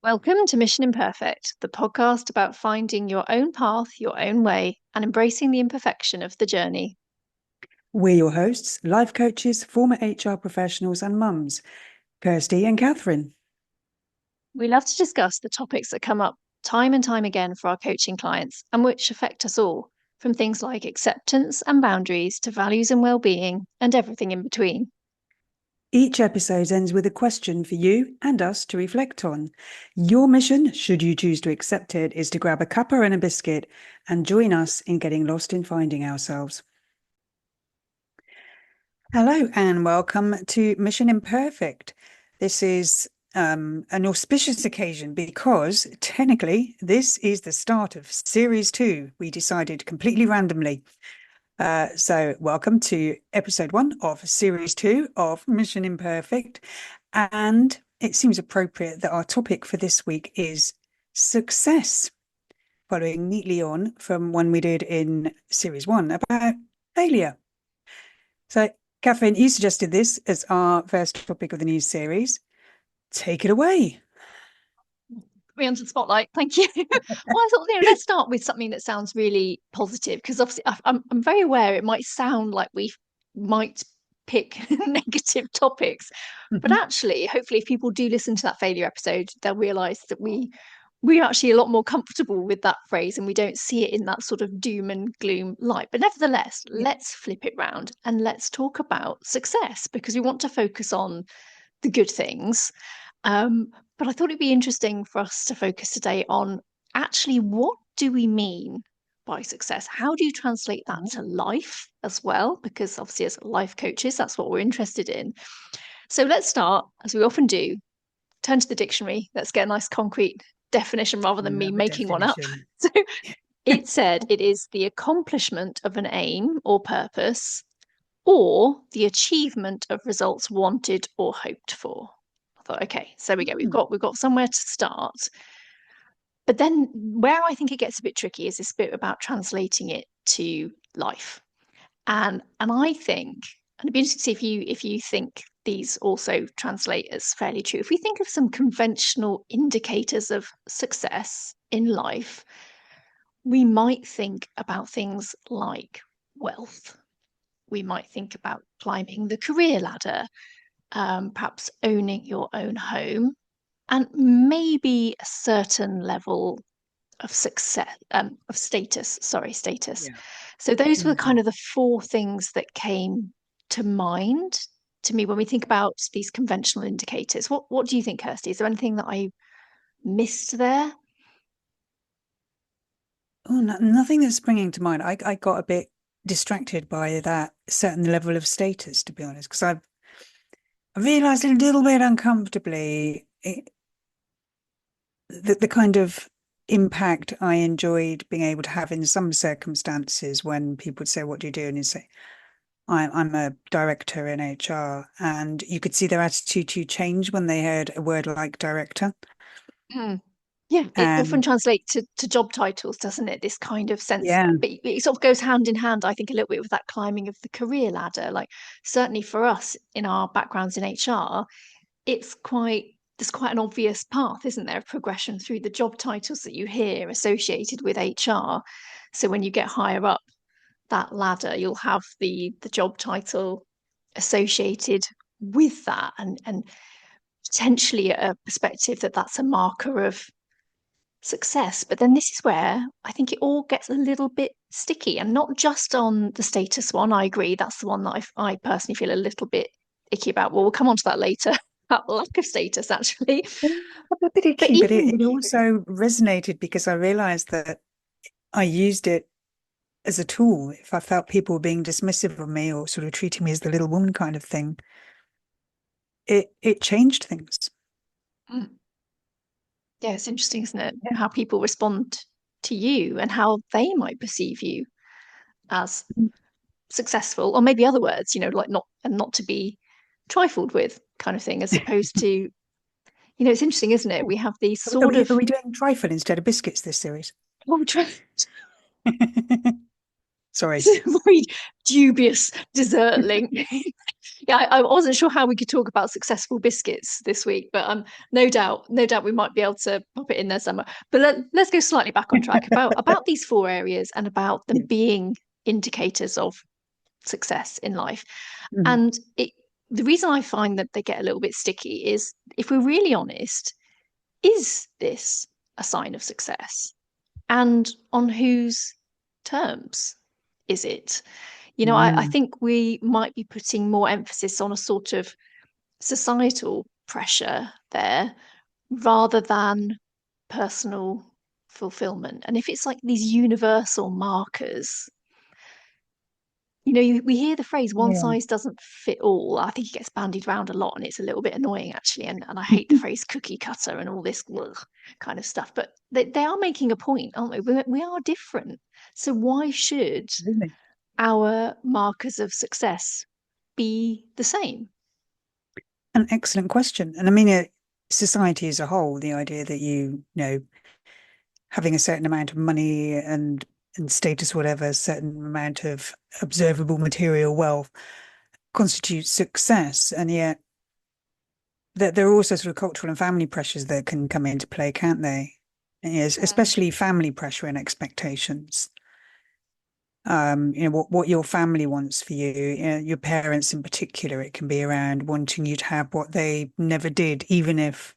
Welcome to Mission Imperfect, the podcast about finding your own path, your own way, and embracing the imperfection of the journey. We're your hosts, life coaches, former HR professionals, and mums, Kirsty and Catherine. We love to discuss the topics that come up time and time again for our coaching clients and which affect us all, from things like acceptance and boundaries to values and well-being and everything in between. Each episode ends with a question for you and us to reflect on. Your mission, should you choose to accept it, is to grab a cuppa and a biscuit and join us in getting lost in finding ourselves. Hello and welcome to Mission Imperfect. This is an auspicious occasion because technically this is the start of series 2. We decided completely randomly. So welcome to episode 1 of series 2 of Mission Imperfect. And it seems appropriate that our topic for this week is success, following neatly on from one we did in series 1 about failure. So Catherine, you suggested this as our first topic of the new series. Take it away. Me onto the spotlight. Thank you. Well, I thought, let's start with something that sounds really positive because obviously I'm very aware it might sound like we might pick negative topics, but actually, hopefully, if people do listen to that failure episode, they'll realise that we're actually a lot more comfortable with that phrase and we don't see it in that sort of doom and gloom light. But nevertheless, let's flip it round and let's talk about success because we want to focus on the good things. But I thought it'd be interesting for us to focus today on actually what do we mean by success? How do you translate that to life as well? Because obviously, as life coaches, that's what we're interested in. So let's start, as we often do, turn to the dictionary. Let's get a nice concrete definition rather than me Love a making one up. definition. So it said it is the accomplishment of an aim or purpose or the achievement of results wanted or hoped for. I thought, okay, so we go. We've got somewhere to start. But then where I think it gets a bit tricky is this bit about translating it to life. And I think, and it'd be interesting to see if you think these also translate as fairly true. If we think of some conventional indicators of success in life, we might think about things like wealth. We might think about climbing the career ladder, perhaps owning your own home, and maybe a certain level of success, of status. Sorry, status. Yeah. So those were Mhm. kind of the four things that came to mind to me when we think about these conventional indicators. What do you think, Kirsty? Is there anything that I missed there? Oh, nothing that's springing to mind. I got a bit distracted by that certain level of status, to be honest, because I realized a little bit uncomfortably the kind of impact I enjoyed being able to have in some circumstances when people would say, "What do you do?" And you say, I'm a director in HR, and you could see their attitude to change when they heard a word like director. Mm. Yeah, it often And translates to job titles, doesn't it? This kind of sense, yeah, but it sort of goes hand in hand, I think, a little bit with that climbing of the career ladder. Like certainly for us in our backgrounds in HR, it's quite there's quite an obvious path, isn't there, of progression through the job titles that you hear associated with HR. So when you get higher up that ladder, you'll have the job title associated with that, and potentially a perspective that that's a marker of success. But then this is where I think it all gets a little bit sticky, and not just on the status one. I agree, that's the one that I personally feel a little bit icky about. Well, we'll come on to that later. That lack of status, actually. a bit But icky, but even, it also resonated because I realized that I used it as a tool. If I felt people were being dismissive of me or sort of treating me as the little woman kind of thing, it changed things. mm, yeah, it's interesting, isn't it? How people respond to you and how they might perceive you as successful, or maybe other words, like not to be trifled with kind of thing, as opposed to, it's interesting, isn't it? We have these Are sort we, of, are we doing trifle instead of biscuits this series? well, Sorry. It's a very dubious dessert link. Yeah, I wasn't sure how we could talk about successful biscuits this week, but no doubt we might be able to pop it in there somewhere. But let's go slightly back on track about these four areas and about them Yeah. being indicators of success in life. Mhm. And the reason I find that they get a little bit sticky is, if we're really honest, is this a sign of success? And on whose terms is it? I Mm. think we might be putting more emphasis on a sort of societal pressure there rather than personal fulfillment. And if it's like these universal markers, we hear the phrase one Yeah. size doesn't fit all. I think it gets bandied around a lot and it's a little bit annoying actually. And I hate the phrase cookie cutter and all this kind of stuff. But they are making a point, aren't they? We are different. So why should Really. our markers of success be the same? An excellent question. And I mean, society as a whole, the idea that having a certain amount of money and status, whatever, a certain amount of observable material wealth constitutes success. And yet that there are also sort of cultural and family pressures that can come into play, can't they? Yes, Yeah. especially family pressure and expectations. What your family wants for you, your parents in particular, it can be around wanting you to have what they never did, even if,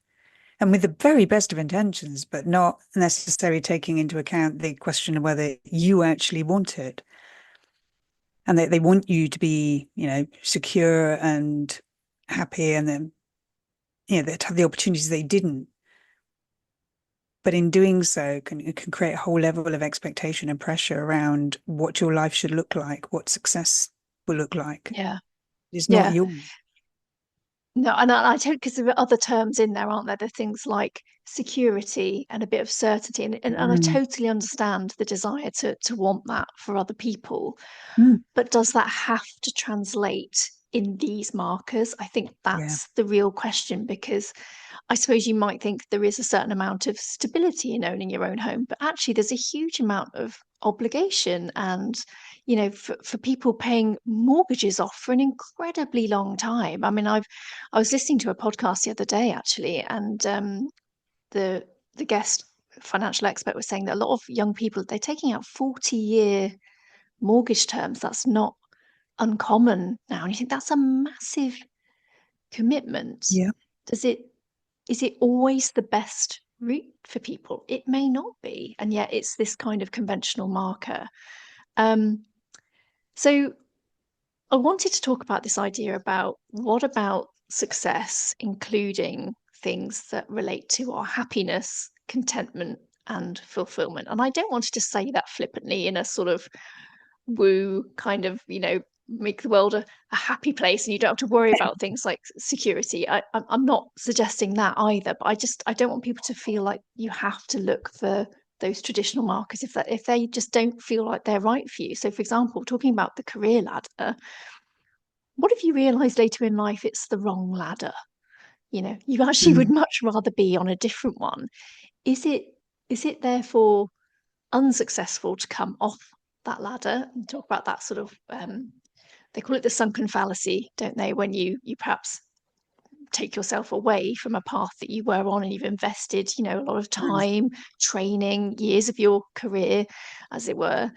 and with the very best of intentions, but not necessarily taking into account the question of whether you actually want it. And they want you to be, secure and happy, and then, that have the opportunities they didn't. But in doing so, it can create a whole level of expectation and pressure around what your life should look like, what success will look like. Yeah. It's not Yeah. your. No, and I don't, because there are other terms in there, aren't there? There are things like security and a bit of certainty. And I Mm, totally understand the desire to want that for other people. mm, But does that have to translate in these markers? I think yeah, that's the real question, because I suppose you might think there is a certain amount of stability in owning your own home, but actually there's a huge amount of obligation and, for people paying mortgages off for an incredibly long time. I mean, I was listening to a podcast the other day actually, and the the guest financial expert was saying that a lot of young people, they're taking out 40-year mortgage terms. That's not uncommon now. And you think that's a massive commitment. yeah. Does it is it always the best route for people? It may not be, and yet it's this kind of conventional marker. Um, so I wanted to talk about this idea about what about success, including things that relate to our happiness, contentment, and fulfillment. And I don't want to just say that flippantly in a sort of woo kind of, make the world a happy place and you don't have to worry about things like security. I'm not suggesting that either, but I don't want people to feel like you have to look for those traditional markers if they just don't feel like they're right for you. So for example, talking about the career ladder, what if you realize later in life it's the wrong ladder? You actually would Mm, much rather be on a different one. Is it therefore unsuccessful to come off that ladder and talk about that sort of they call it the sunken fallacy, don't they, when you perhaps take yourself away from a path that you were on and you've invested, a lot of mm, time, training, years of your career, as it were.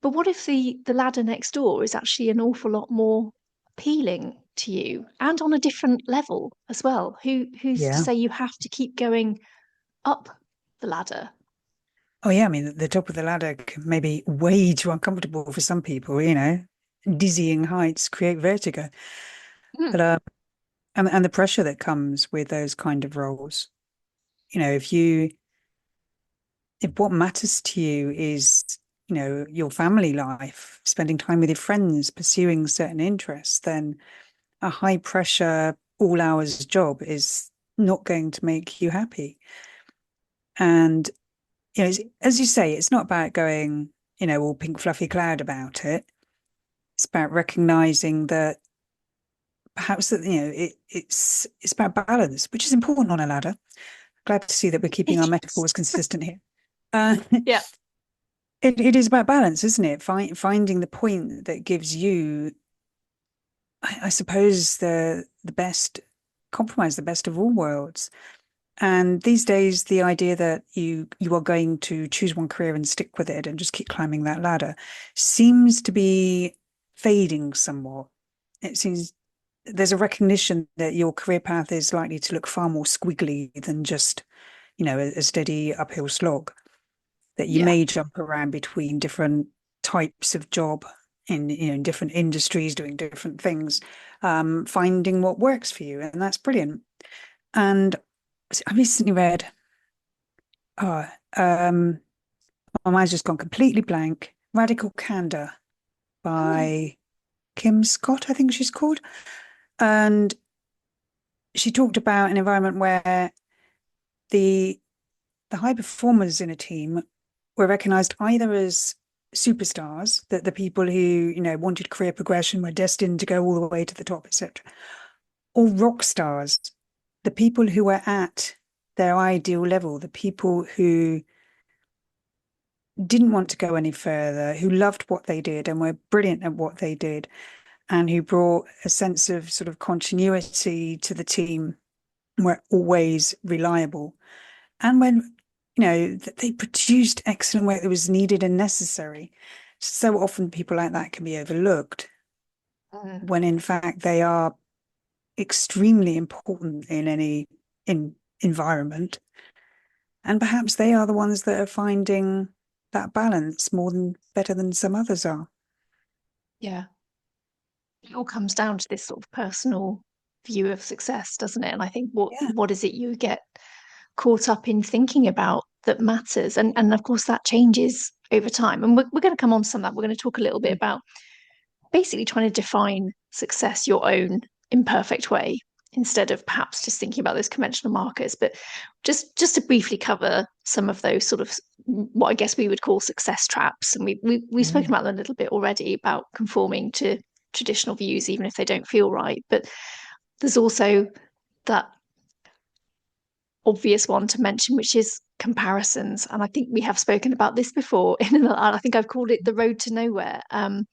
But what if the ladder next door is actually an awful lot more appealing to you and on a different level as well? Who's to yeah. say you have to keep going up the ladder? Oh, yeah. I mean, the top of the ladder may be way too uncomfortable for some people, dizzying heights create vertigo. Mm, But, and the pressure that comes with those kind of roles, if what matters to you is, your family life, spending time with your friends, pursuing certain interests, then a high pressure, all hours job is not going to make you happy. And, as you say, it's not about going, all pink fluffy cloud about it. It's about recognizing that perhaps that, it's about balance, which is important on a ladder. Glad to see that we're keeping our yes. metaphors consistent here. Uh, Yeah. it is about balance, isn't it? Finding the point that gives you, I suppose, the best compromise, the best of all worlds. And these days, the idea that you are going to choose one career and stick with it and just keep climbing that ladder seems to be fading somewhat. It seems there's a recognition that your career path is likely to look far more squiggly than just, a steady uphill slog. That you Yeah. may jump around between different types of job in different industries, doing different things, finding what works for you, and that's brilliant. And I recently read, oh, my mind's just gone completely blank. Radical Candor Oh, by Kim Scott, I think she's called. And she talked about an environment where the the high performers in a team were recognized either as superstars, that the people who, wanted career progression were destined to go all the way to the top, etc., or rock stars, the people who were at their ideal level, the people who didn't want to go any further, who loved what they did and were brilliant at what they did, and who brought a sense of sort of continuity to the team, were always reliable. And when, they produced excellent work that was needed and necessary. So often people like that can be overlooked mm, when in fact they are extremely important in any in environment. And perhaps they are the ones that are finding that balance more than better than some others are. yeah. It all comes down to this sort of personal view of success, doesn't it? And I think Yeah. what is it you get caught up in thinking about that matters? And of course that changes over time. And we're going to come on to some of that. We're going to talk a little bit about basically trying to define success your own imperfect way instead of perhaps just thinking about those conventional markers. But just to briefly cover some of those sort of what I guess we would call success traps, and we've spoken Mm. about them a little bit already about conforming to traditional views even if they don't feel right. But there's also that obvious one to mention, which is comparisons. And I think we have spoken about this before. And I think I've called it the road to nowhere. And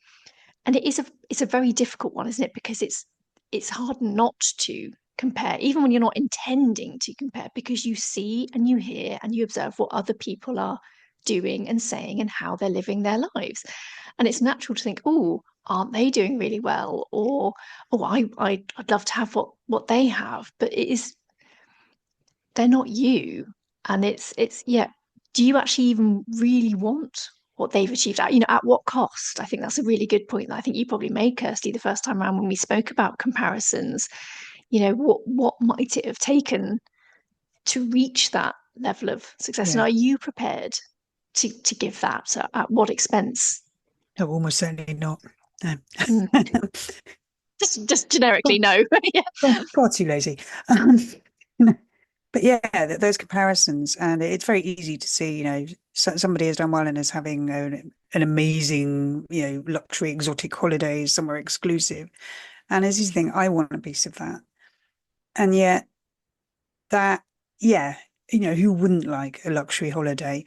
it's a very difficult one, isn't it? Because it's hard not to compare, even when you're not intending to compare, because you see and you hear and you observe what other people are doing and saying and how they're living their lives. And it's natural to think, oh, aren't they doing really well? Or oh, I'd love to have what they have. But it is they're not you. And it's yeah, do you actually even really want what they've achieved at, at what cost? I think that's a really good point that I think you probably made, Kirsty, the first time around when we spoke about comparisons. What might it have taken to reach that level of success? And Yeah. are you prepared to give that? At what expense? No, almost certainly not. No. Mm, just generically, Far, no. Yeah. far too lazy. But yeah, those comparisons, and it's very easy to see, somebody has done well and is having an amazing, luxury exotic holiday somewhere exclusive. And as you think, I want a piece of that. And yet that, yeah, who wouldn't like a luxury holiday?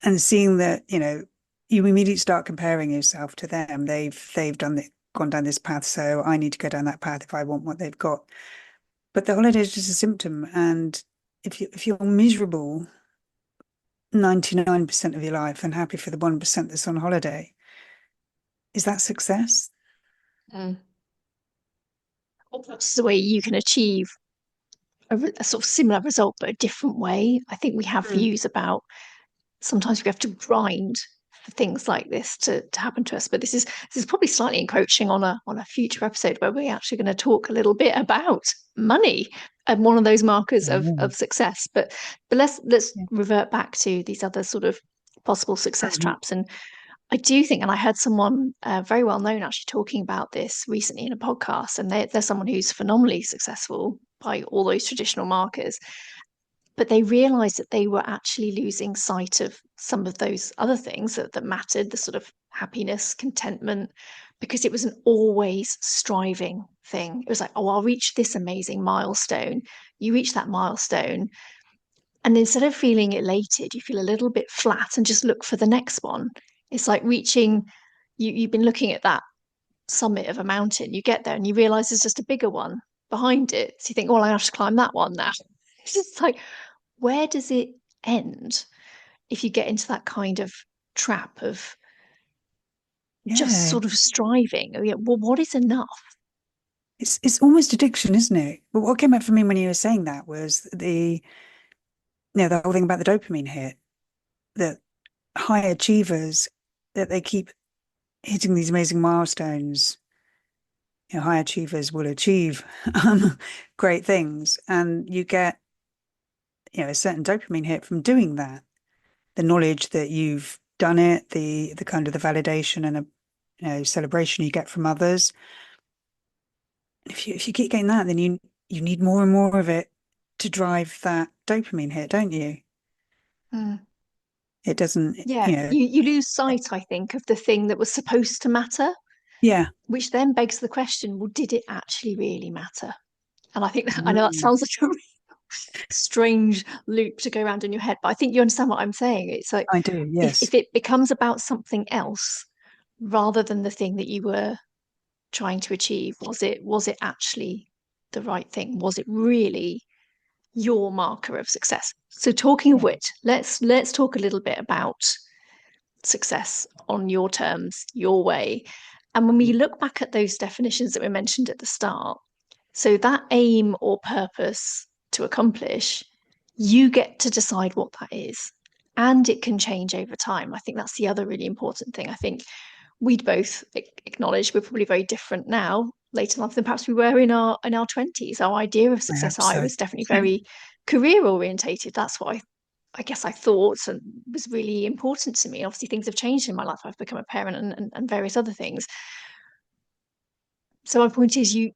And seeing that, you immediately start comparing yourself to them. They've gone down this path, so I need to go down that path if I want what they've got. But the holiday is just a symptom, and if you're miserable 99% of your life and happy for the 1% that's on holiday, is that success? Mm. That's the way you can achieve a sort of similar result, but a different way. I think we have Mm. views about sometimes we have to grind for things like this to happen to us. But this is probably slightly encroaching on a future episode where we're actually going to talk a little bit about money and one of those markers Oh, of success. But let's yeah. revert back to these other sort of possible success Mhm. traps. And I do think, and I heard someone very well known actually talking about this recently in a podcast, and they're someone who's phenomenally successful by all those traditional markers, but they realized that they were actually losing sight of some of those other things that mattered, the sort of happiness, contentment, because it was an always striving thing. It was like, oh, I'll reach this amazing milestone. You reach that milestone, And instead of feeling elated, you feel a little bit flat and just look for the next one. It's like reaching, you've been looking at that summit of a mountain. You get there and you realize there's just a bigger one behind it. So you think, well, I have to climb that one now. It's just like, where does it end if you get into that kind of trap of just Yeah, sort of striving? Oh, yeah, well, what is enough? it's almost addiction, isn't it? But what came up for me when you were saying that was the whole thing about the dopamine hit, that high achievers, that they keep hitting these amazing milestones. High achievers will achieve great things, and you get a certain dopamine hit from doing that. The knowledge that you've done it, the kind of the validation and a celebration you get from others. If you keep getting that, then you need more and more of it to drive that dopamine hit, don't you? Mm. It doesn't, Yeah, you lose sight, I think, of the thing that was supposed to matter, yeah. which then begs the question, well, did it actually really matter? And I think that, I know that Mm, sounds like a really strange loop to go around in your head, but I think you understand what I'm saying. It's like I do, if yes. it becomes about something else rather than the thing that you were trying to achieve, was it actually the right thing? Was it really your marker of success? So talking of Yeah. which, let's talk a little bit about success on your terms, your way. And when we look back at those definitions that we mentioned at the start, so that aim or purpose to accomplish, you get to decide what that is. And it can change over time. I think that's the other really important thing. I think we'd both acknowledge we're probably very different now, later in life, than perhaps we were in our 20s. Our idea of I success, hope I so. was definitely very career orientated. That's what I guess I thought and was really important to me. Obviously, things have changed in my life. I've become a parent and various other things. So my point is, you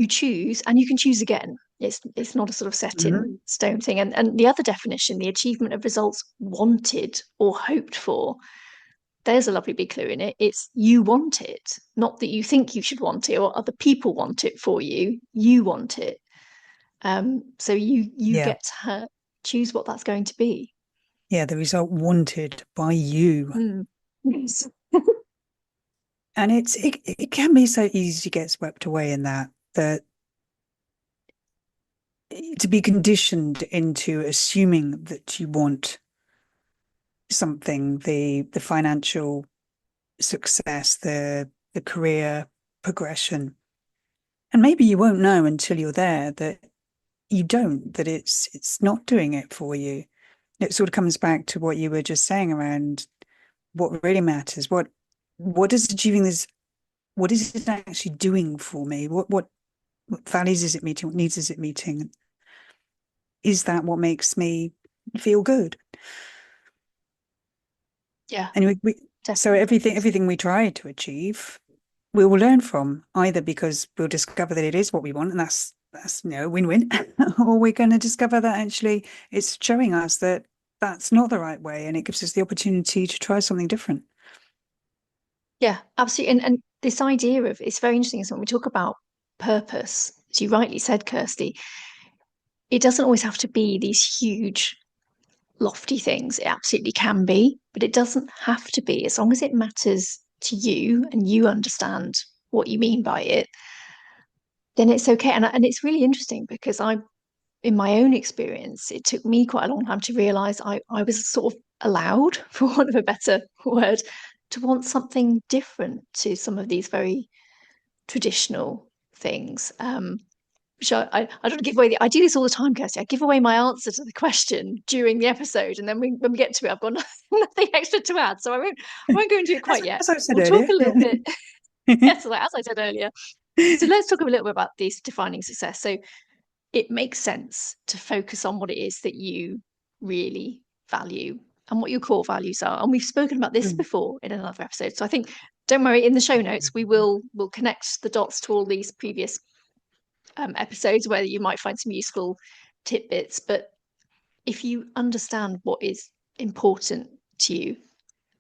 choose, and you can choose again. It's not a sort of set Mhm. in stone thing. And the other definition, the achievement of results wanted or hoped for, there's a lovely big clue in it. It's you want it, not that you think you should want it or other people want it for you. You want it. So you Yeah. get to choose what that's going to be. Yeah, the result wanted by you. Mm. Yes. And it can be so easy to get swept away in that to be conditioned into assuming that you want something, the financial success, the career progression. And maybe you won't know until you're there that you don't, that it's not doing it for you. It sort of comes back to what you were just saying around what really matters. What is achieving this, what is it actually doing for me? What values is it meeting? What needs is it meeting? Is that what makes me feel good? Yeah, And so definitely. everything we try to achieve, we will learn from, either because we'll discover that it is what we want, and that's win-win, or we're going to discover that actually it's showing us that that's not the right way, and it gives us the opportunity to try something different. Yeah, absolutely. And this idea of it's very interesting is when we talk about purpose, as you rightly said, Kirsty, it doesn't always have to be these huge, lofty things. It absolutely can be, but it doesn't have to be. As long as it matters to you and you understand what you mean by it, then it's okay. And it's really interesting because in my own experience, it took me quite a long time to realize I was sort of allowed, for want of a better word, to want something different to some of these very traditional things. Which I don't give away I do this all the time, Kirsty. I give away my answer to the question during the episode, and then when we get to it, I've got nothing extra to add, so I won't go into it As, quite yet. as I said We'll talk earlier, a little yeah. bit. Yes, as I said earlier. So let's talk a little bit about this defining success. So it makes sense to focus on what it is that you really value and what your core values are. And we've spoken about this Mm. before in another episode. So I think don't worry, in the show notes we'll connect the dots to all these previous episodes where you might find some useful tidbits. But if you understand what is important to you,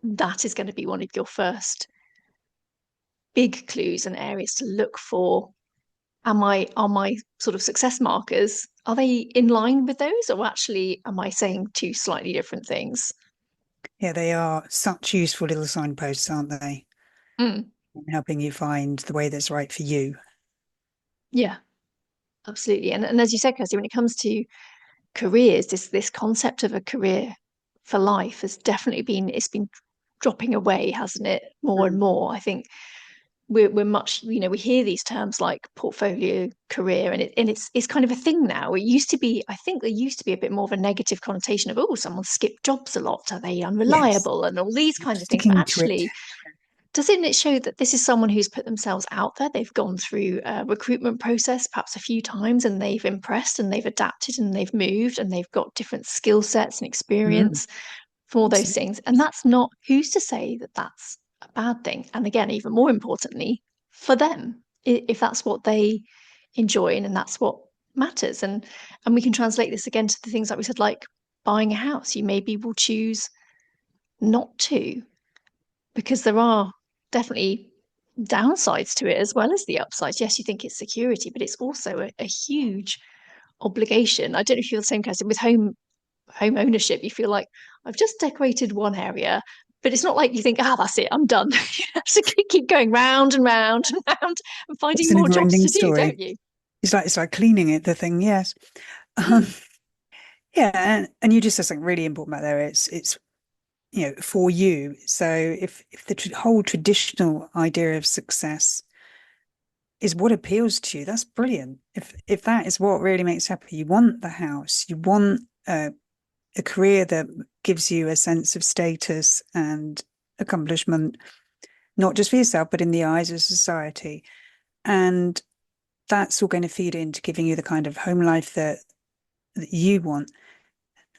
that is going to be one of your first big clues and areas to look for. Are my sort of success markers are they in line with those, or actually am I saying two slightly different things? Yeah, they are such useful little signposts, aren't they? Mm, In helping you find the way that's right for you. yeah, absolutely. And as you said, Kirsty, when it comes to careers, this concept of a career for life has definitely been dropping away, hasn't it? More and Mm. more. I think we're much, we hear these terms like portfolio career, and it's kind of a thing now. It used to be, I think there used to be a bit more of a negative connotation of, oh, someone skipped jobs a lot, are they Yes, unreliable, and all these kinds of things. But sticking to it. actually, doesn't it show that this is someone who's put themselves out there? They've gone through a recruitment process perhaps a few times, and they've impressed, and they've adapted, and they've moved, and they've got different skill sets and Mm, experience for all those absolutely. things. And that's not, who's to say that that's a bad thing? And again, even more importantly, for them, if that's what they enjoy and that's what matters. And we can translate this again to the things like we said, like buying a house. You maybe will choose not to, because there are definitely downsides to it as well as the upsides. Yes, you think it's security, but it's also a huge obligation. I don't know if you're the same person with home ownership. You feel like I've just decorated one area, but it's not like you think, ah, that's it, I'm done. You have to keep going round and round and round and It's finding a more never jobs ending to do, story. don't you? It's like cleaning it, the thing, yes. Um, Mm, yeah, and you just said something really important about there. It's for you. So if the whole traditional idea of success is what appeals to you, that's brilliant. If that is what really makes you happy, you want the house, you want a career that gives you a sense of status and accomplishment, not just for yourself, but in the eyes of society. And that's all going to feed into giving you the kind of home life that you want.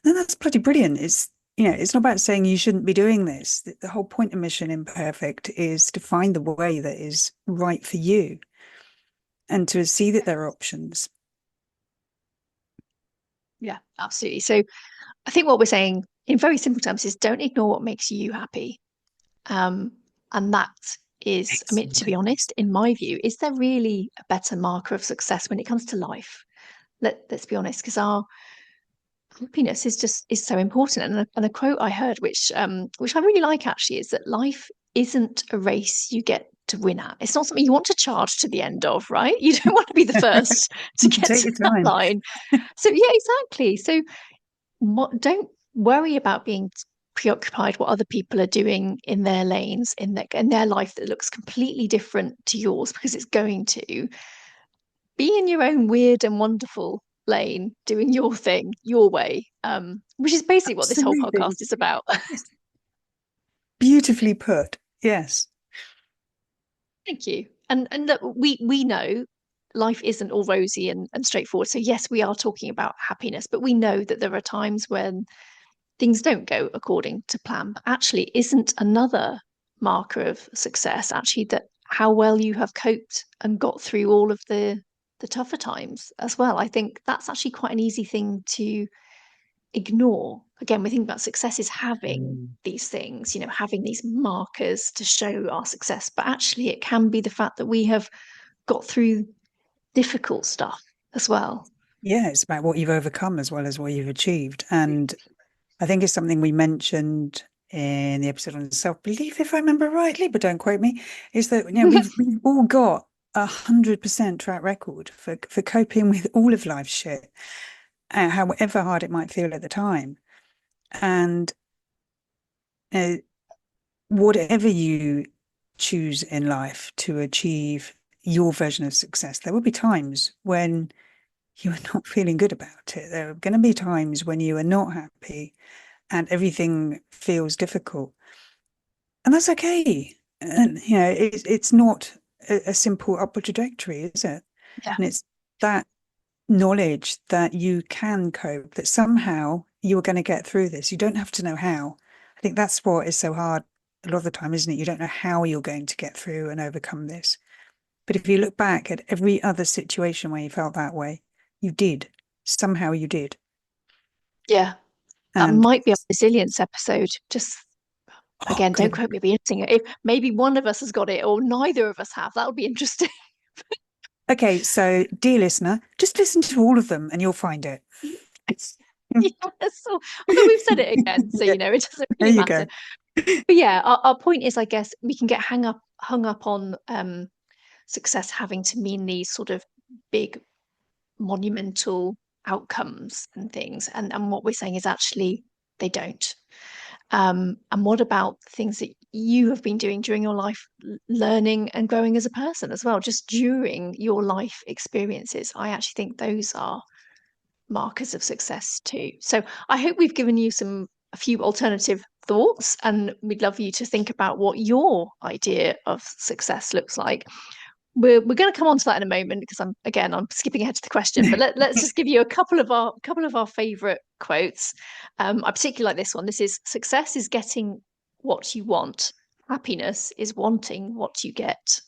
And that's bloody brilliant. It's not about saying you shouldn't be doing this. The whole point of Mission Imperfect is to find the way that is right for you and to see that there are options. yeah, absolutely. So I think what we're saying in very simple terms is don't ignore what makes you happy. Um, and that is, I mean, Excellent to be advice. honest, in my view, is there really a better marker of success when it comes to life? Let's be honest, because our happiness is so important. And a quote I heard, which I really like actually, is that life isn't a race you get to win at. It's not something you want to charge to the end of, right? You don't want to be the first to get Take to your that time. line. So yeah, exactly. So don't worry about being preoccupied what other people are doing in their lanes in their life that looks completely different to yours, because it's going to be in your own weird and wonderful lane doing your thing your way, which is basically what this whole Absolutely. podcast is about. Yes. Beautifully put. Yes. Thank you. And that we know life isn't all rosy and straightforward, so yes, we are talking about happiness, but we know that there are times when things don't go according to plan. But actually, isn't another marker of success actually that how well you have coped and got through all of the tougher times as well? I think that's actually quite an easy thing to ignore. Again, we think about success is having Mm. these things, having these markers to show our success, but actually it can be the fact that we have got through difficult stuff as well. Yeah, it's about what you've overcome as well as what you've achieved. And I think it's something we mentioned in the episode on self-belief, if I remember rightly, but don't quote me, is that we've all got 100% track record for coping with all of life's shit, however hard it might feel at the time. And uh, whatever you choose in life to achieve your version of success, there will be times when you are not feeling good about it. There are going to be times when you are not happy and everything feels difficult. And that's okay. And, it's not a simple upward trajectory, is it? Yeah. And it's that knowledge that you can cope, that somehow you are going to get through this. You don't have to know how. I think that's what is so hard a lot of the time, isn't it? You don't know how you're going to get through and overcome this. But if you look back at every other situation where you felt that way, you did. Somehow you did. Yeah. That And might be a resilience episode. Just oh, again, don't good. quote me, be interesting. If maybe one of us has got it or neither of us have, that would be interesting. Okay, so dear listener, just listen to all of them and you'll find it. Yeah, so, although we've said it again, so Yeah, it doesn't there really you go. matter. But yeah, our point is, I guess, we can get hung up on success having to mean these sort of big monumental outcomes and things. And what we're saying is actually they don't. And what about things that you have been doing during your life, learning and growing as a person as well, just during your life experiences? I actually think those are markers of success too. So I hope we've given you a few alternative thoughts, and we'd love you to think about what your idea of success looks like. We're going to come on to that in a moment because I'm skipping ahead to the question, but let's just give you a couple of our favorite quotes. I particularly like this one. This is: success is getting what you want. Happiness is wanting what you get.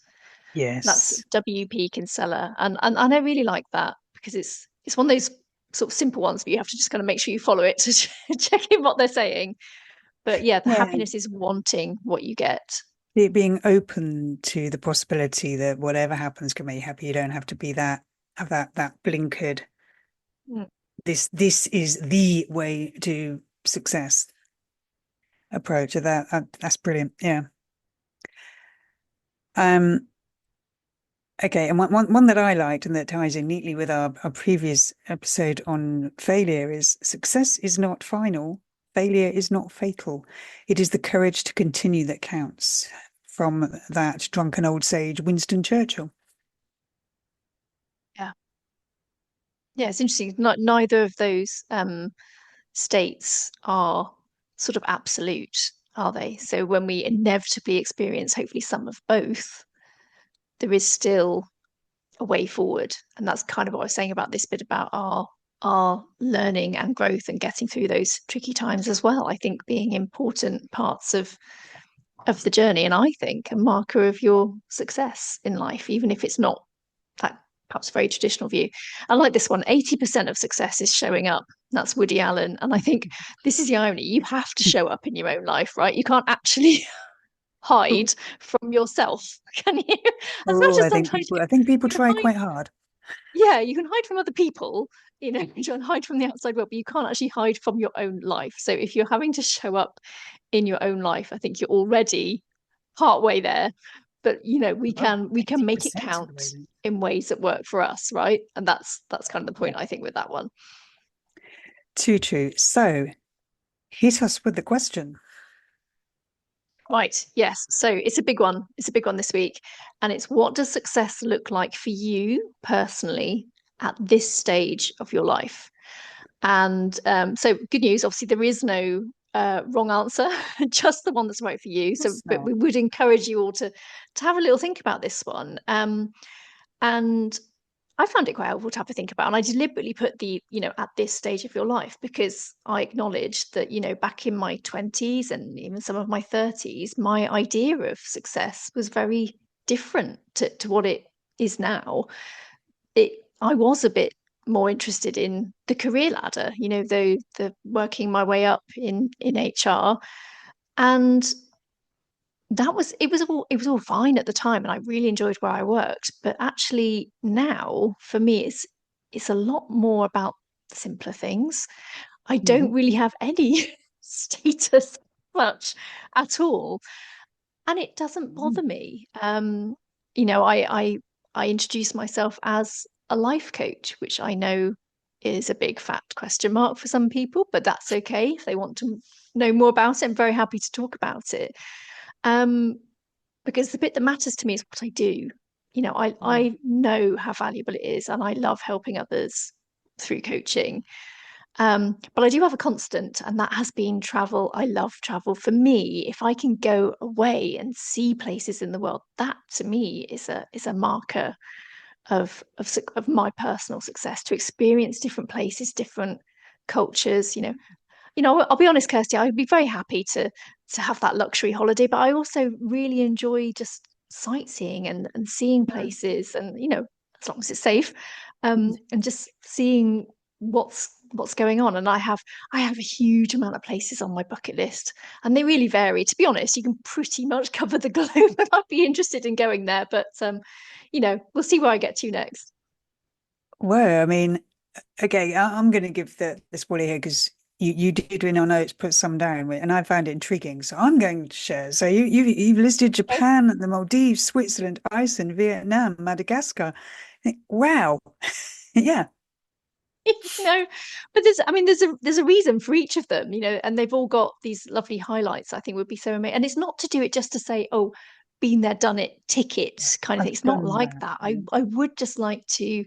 That's Yes. W.P. Kinsella, and I really like that because it's one of those sort of simple ones, but you have to just kind of make sure you follow it to check in what they're saying. But yeah, the Yeah. happiness is wanting what you get. It being open to the possibility that whatever happens can make you happy. You don't have to be have that blinkered. Mm. This is the way to success approach. That's brilliant. Yeah. Um, okay, and one that I liked and that ties in neatly with our previous episode on failure is success is not final, failure is not fatal. It is the courage to continue that counts, from that drunken old sage, Winston Churchill. Yeah, yeah, it's interesting. Not neither of those states are sort of absolute, are they? So when we inevitably experience, hopefully, some of both, there is still a way forward. And that's kind of what I was saying about this bit about our learning and growth and getting through those tricky times as well. I think being important parts of the journey, and I think a marker of your success in life, even if it's not that perhaps very traditional view. I like this one: 80% of success is showing up. That's Woody Allen. And I think this is the irony. You have to show up in your own life, right? You can't actually hide from yourself, can you? As much Oh, as sometimes I think people you can try hide, quite hard. yeah, you can hide from other people, you can hide from the outside world, but you can't actually hide from your own life. So if you're having to show up in your own life, I think you're already part way there. But Well, we can make it 80% of the count way then. in ways that work for us, right? And that's kind of the point I think with that one. Too true. So hit us with the question. Right. Yes. So it's a big one. It's a big one this week. And it's: what does success look like for you personally at this stage of your life? And so good news, obviously there is no wrong answer, just the one that's right for you. So, Yes, but no. we would encourage you all to have a little think about this one. And I found it quite helpful to have a think about. And I deliberately put at this stage of your life, because I acknowledged that, back in my 20s and even some of my 30s, my idea of success was very different to what it is now. It I was a bit more interested in the career ladder, the working my way up in HR. And it was all fine at the time, and I really enjoyed where I worked. But actually now for me it's a lot more about simpler things. I Mhm. don't really have any status much at all, and it doesn't Mhm. bother me. You know, I introduce myself as a life coach, which I know is a big fat question mark for some people, but that's okay. If they want to know more about it, I'm very happy to talk about it. Um, because the bit that matters to me is what I do. Mm. I know how valuable it is, and I love helping others through coaching. But I do have a constant, and that has been travel. I love travel. For me, if I can go away and see places in the world, that to me is a marker of my personal success. To experience different places, different cultures. I'll be honest, Kirsty, I would be very happy to have that luxury holiday, but I also really enjoy just sightseeing and seeing places, and as long as it's safe, and just seeing what's what's going on. And I have a huge amount of places on my bucket list, and they really vary. To be honest, you can pretty much cover the globe, and I'd be interested in going there. But we'll see where I get to next. Well, I mean, okay, I'm going to give the spoiler here because you did in your notes put some down, and I found it intriguing. So I'm going to share. So you've listed Okay. Japan, the Maldives, Switzerland, Iceland, Vietnam, Madagascar. Wow. Yeah, No, but there's a reason for each of them, and they've all got these lovely highlights. I think would be so amazing, and it's not to do it just to say, oh, been there, done it, ticket kind of thing. I've It's not done like that. that. I would just like to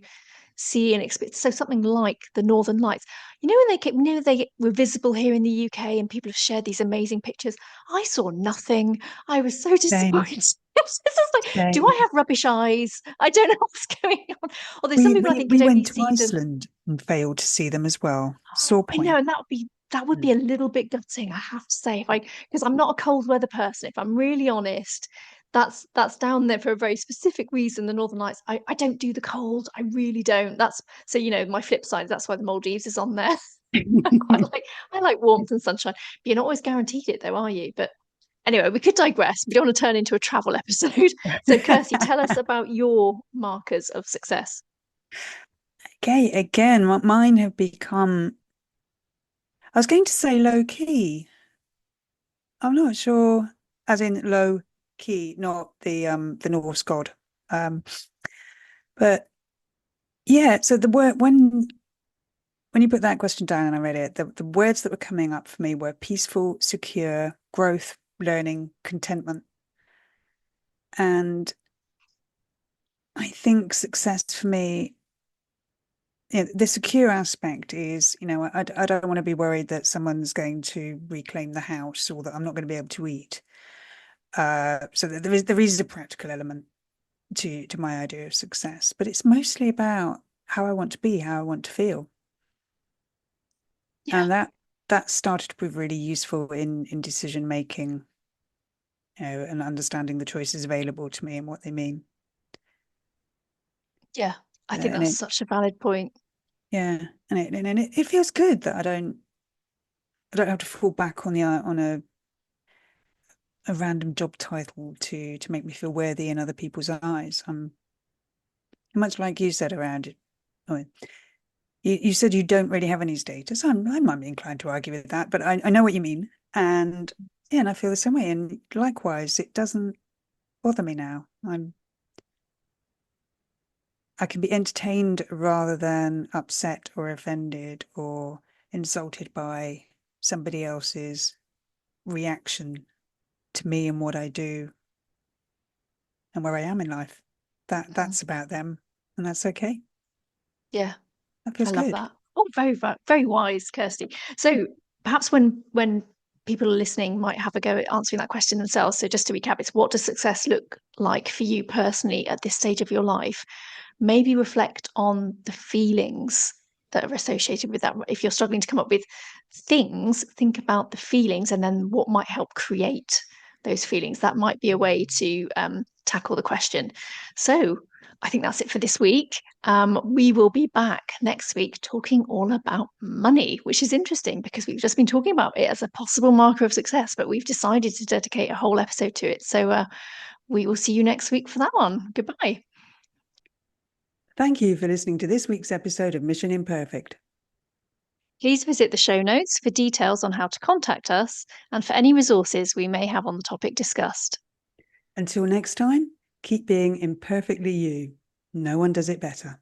see and experience. So something like the Northern Lights. When they were visible here in the UK, and people have shared these amazing pictures. I saw nothing. I was so Same, disappointed. It's just like, do same. I have rubbish eyes? I don't know what's going on. Although some We people, I we think, we could only went to see them. Iceland and failed to see them as well. Saw I know, point. and that would be Mm. a little bit gutting, I have to say, if I because I'm not a cold weather person. If I'm really honest, that's down there for a very specific reason. The Northern Lights. I don't do the cold. I really don't. That's so my flip side. That's why the Maldives is on there. I like warmth and sunshine. But you're not always guaranteed it, though, are you? But anyway, we could digress. We don't want to turn into a travel episode. So, Kirsty, tell us about your markers of success. Okay, again, mine have become, I was going to say low key. I'm not sure, as in low key, not the Norse god. Um, but yeah, so the word when you put that question down and I read it, the words that were coming up for me were peaceful, secure, growth, learning, contentment. And I think success for me, the secure aspect is, I don't want to be worried that someone's going to reclaim the house or that I'm not going to be able to eat. So there is a practical element to my idea of success, but it's mostly about how I want to be, how I want to feel. Yeah, And that started to prove really useful in decision making, and understanding the choices available to me and what they mean. yeah. I think And that's it, such a valid point. yeah, and it feels good that I don't have to fall back on a random job title to make me feel worthy in other people's eyes. I'm much like you said around it. I mean, you said you don't really have any status. I might be inclined to argue with that, but I know what you mean. And yeah, and I feel the same way. And likewise, it doesn't bother me now. I can be entertained rather than upset or offended or insulted by somebody else's reaction to me and what I do and where I am in life. Mhm. That's about them, and that's okay. Yeah. That I feels love good. that. Oh, very, very wise, Kirsty. So perhaps when people are listening might have a go at answering that question themselves. So just to recap, it's what does success look like for you personally at this stage of your life? Maybe reflect on the feelings that are associated with that. If you're struggling to come up with things, think about the feelings and then what might help create those feelings. That might be a way to tackle the question. So I think that's it for this week. We will be back next week talking all about money, which is interesting because we've just been talking about it as a possible marker of success, but we've decided to dedicate a whole episode to it. So we will see you next week for that one. Goodbye. Thank you for listening to this week's episode of Mission Imperfect. Please visit the show notes for details on how to contact us and for any resources we may have on the topic discussed. Until next time, keep being imperfectly you. No one does it better.